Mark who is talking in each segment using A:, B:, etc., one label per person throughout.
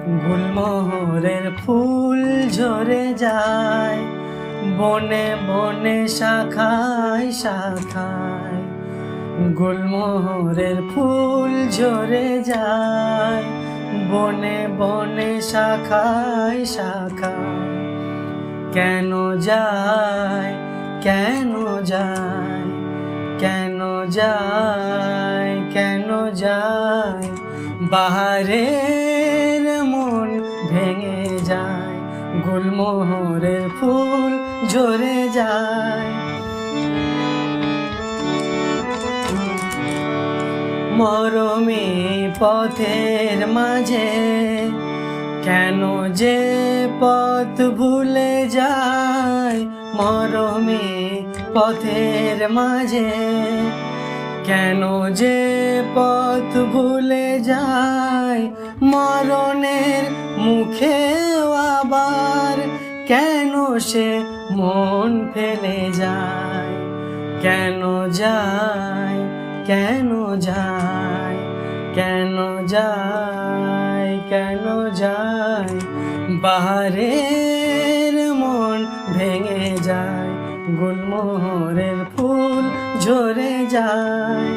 A: গুলমোহরের ফুল ঝরে যায় বনে বনে শাখায় শাখায়। গুলমোহরের ফুল ঝরে যায় বনে বনে শাখায় শাখায়। কেন যায় কেন যায় কেন যায় কেন যায় বাহারের মন ভেঙে যায়। গুলমোহরের ফুল ঝরে যায়। মরমে পথের মাঝে কেন যে পথ ভুলে যায়। মরমে পথের মাঝে কেন যে পথ ভুলে যায়। মরণের মুখে আবার কেন সে মন ফেলে যায়। কেন যায় কেন যায় কেন যায় কেন যায় বাহারের মন ভেঙে যায়। গুলমোহরের ফুল ঝরে যায়।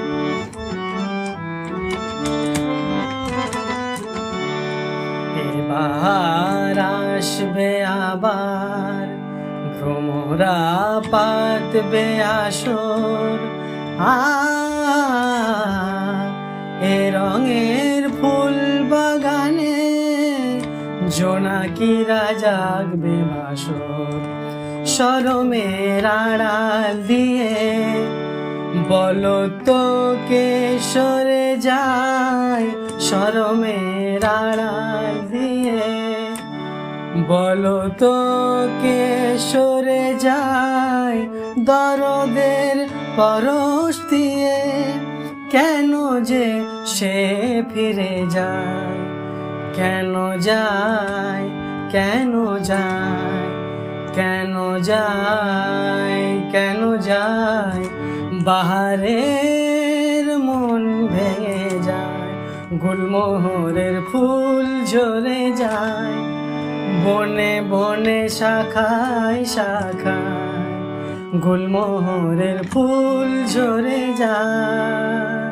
A: এবার আসবে আবার ভ্রমরা পাতবে আসর। এ রঙের ফুল বাগানে জোনাকিরা জাগবে বাসর। শরমের আড়াল দিয়ে বলো তো কে সরে যায়। শরমের আড়াল দিয়ে বলো তো কে সরে যায়। দরদের পরশ দিয়ে কেন যে সে ফিরে যায়। কেন যায় কেন যায় কেন যায় কেন যায় বাহারের মন ভেঙে যায়। গুলমোহরের ফুল ঝরে যায় বনে বনে শাখায় শাখায়। গুলমোহরের ফুল ঝরে যায়।